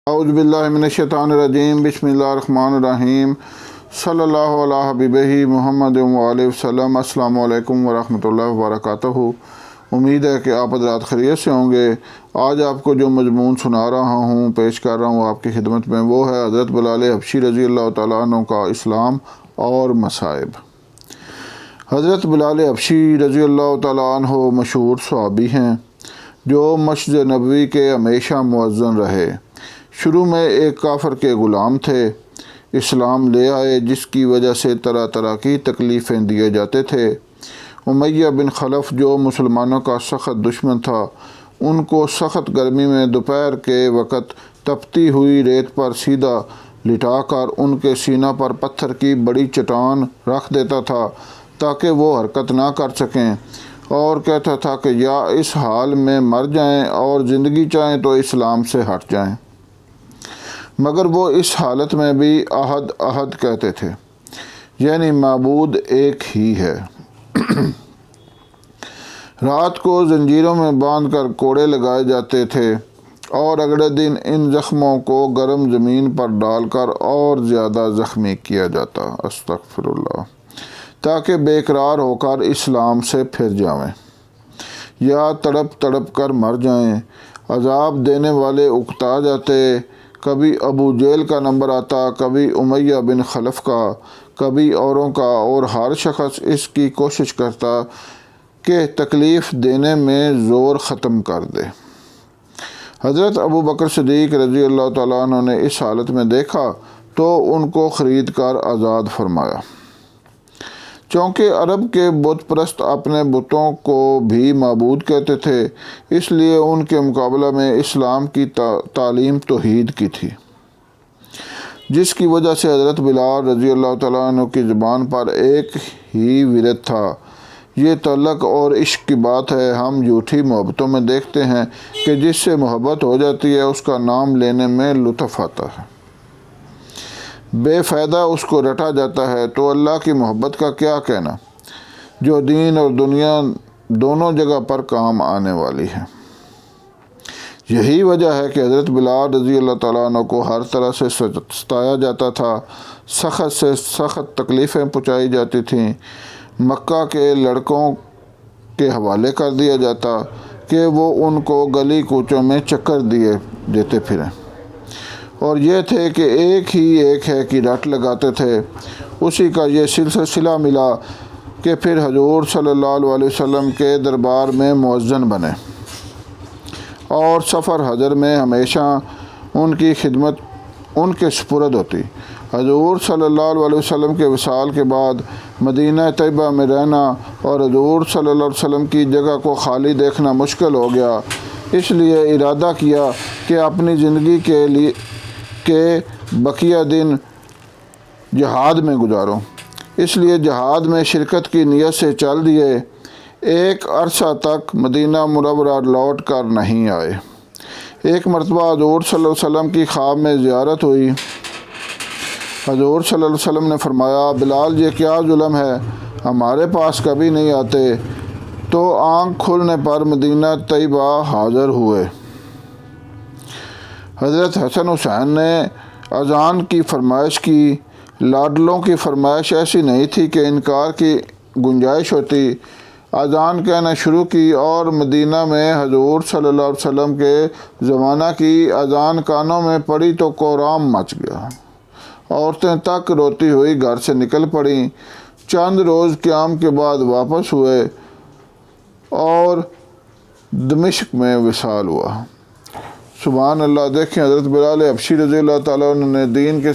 اعوذ باللہ من الشیطان الرجیم بسم اللہ الرحمن الرحیم صلی اللہ علیہ حبیبہ محمد وآلہ وسلم۔ السلام علیکم ورحمۃ اللہ وبرکاتہ۔ امید ہے کہ آپ حضرات خیریت سے ہوں گے۔ آج آپ کو جو مضمون سنا رہا ہوں، پیش کر رہا ہوں آپ کی خدمت میں، وہ ہے حضرت بلال حبشی رضی اللہ تعالیٰ عنہ کا اسلام اور مصائب۔ حضرت بلال حبشی رضی اللہ تعالیٰ عنہ مشہور صحابی ہیں جو مسجد نبوی کے ہمیشہ مؤذن رہے۔ شروع میں ایک کافر کے غلام تھے، اسلام لے آئے جس کی وجہ سے طرح طرح کی تکلیفیں دیے جاتے تھے۔ امیہ بن خلف جو مسلمانوں کا سخت دشمن تھا، ان کو سخت گرمی میں دوپہر کے وقت تپتی ہوئی ریت پر سیدھا لٹا کر ان کے سینہ پر پتھر کی بڑی چٹان رکھ دیتا تھا تاکہ وہ حرکت نہ کر سکیں، اور کہتا تھا کہ یا اس حال میں مر جائیں اور زندگی چاہیں تو اسلام سے ہٹ جائیں، مگر وہ اس حالت میں بھی احد احد کہتے تھے، یعنی معبود ایک ہی ہے۔ رات کو زنجیروں میں باندھ کر کوڑے لگائے جاتے تھے اور اگلے دن ان زخموں کو گرم زمین پر ڈال کر اور زیادہ زخمی کیا جاتا، استغفر اللہ، تاکہ بے قرار ہو کر اسلام سے پھر جائیں یا تڑپ تڑپ کر مر جائیں۔ عذاب دینے والے اکتا جاتے، کبھی ابو جہل کا نمبر آتا، کبھی امیہ بن خلف کا، کبھی اوروں کا، اور ہر شخص اس کی کوشش کرتا کہ تکلیف دینے میں زور ختم کر دے۔ حضرت ابو بکر صدیق رضی اللہ تعالیٰ عنہ نے اس حالت میں دیکھا تو ان کو خرید کر آزاد فرمایا۔ چونکہ عرب کے بت پرست اپنے بتوں کو بھی معبود کہتے تھے، اس لیے ان کے مقابلہ میں اسلام کی تعلیم توحید کی تھی، جس کی وجہ سے حضرت بلال رضی اللہ تعالیٰ عنہ کی زبان پر ایک ہی ورد تھا۔ یہ تعلق اور عشق کی بات ہے۔ ہم جھوٹی محبتوں میں دیکھتے ہیں کہ جس سے محبت ہو جاتی ہے اس کا نام لینے میں لطف آتا ہے، بے فائدہ اس کو رٹا جاتا ہے، تو اللہ کی محبت کا کیا کہنا، جو دین اور دنیا دونوں جگہ پر کام آنے والی ہے۔ یہی وجہ ہے کہ حضرت بلال رضی اللہ تعالیٰ عنہ کو ہر طرح سے ستایا جاتا تھا، سخت سے سخت تکلیفیں پہنچائی جاتی تھیں، مکہ کے لڑکوں کے حوالے کر دیا جاتا کہ وہ ان کو گلی کوچوں میں چکر دیتے پھریں، اور یہ تھے کہ ایک ہی ایک ہے کہ رٹ لگاتے تھے۔ اسی کا یہ سلسلہ ملا کہ پھر حضور صلی اللہ علیہ وسلم کے دربار میں مؤذن بنے اور سفر حضر میں ہمیشہ ان کی خدمت ان کے سپرد ہوتی۔ حضور صلی اللہ علیہ وسلم کے وصال کے بعد مدینہ طیبہ میں رہنا اور حضور صلی اللہ علیہ وسلم کی جگہ کو خالی دیکھنا مشکل ہو گیا، اس لیے ارادہ کیا کہ اپنی زندگی کے بقیہ دن جہاد میں گزاروں۔ اس لیے جہاد میں شرکت کی نیت سے چل دیے۔ ایک عرصہ تک مدینہ منورہ لوٹ کر نہیں آئے۔ ایک مرتبہ حضور صلی اللہ علیہ وسلم کی خواب میں زیارت ہوئی۔ حضور صلی اللہ علیہ وسلم نے فرمایا، بلال یہ کیا ظلم ہے، ہمارے پاس کبھی نہیں آتے، تو آنکھ کھلنے پر مدینہ طیبہ حاضر ہوئے۔ حضرت حسن حسین نے اذان کی فرمائش کی۔ لاڈلوں کی فرمائش ایسی نہیں تھی کہ انکار کی گنجائش ہوتی۔ اذان کہنا شروع کی اور مدینہ میں حضور صلی اللہ علیہ وسلم کے زمانہ کی اذان کانوں میں پڑی تو کوہرام مچ گیا۔ عورتیں تک روتی ہوئی گھر سے نکل پڑیں۔ چند روز قیام کے بعد واپس ہوئے اور دمشق میں وصال ہوا۔ سبحان اللہ! دیکھیں حضرت بلال حبشی رضی اللہ تعالیٰ عنہ نے دین کے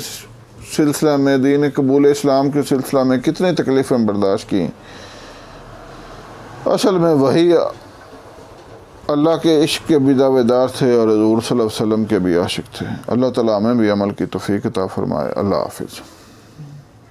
سلسلہ میں، دین قبول اسلام کے سلسلہ میں کتنی تکلیفیں برداشت کی۔ اصل میں وہی اللہ کے عشق کے بھی دعویدار تھے اور حضور صلی اللہ علیہ وسلم کے بھی عاشق تھے۔ اللہ تعالیٰ ہمیں بھی عمل کی توفیق عطا فرمائے۔ اللہ حافظ۔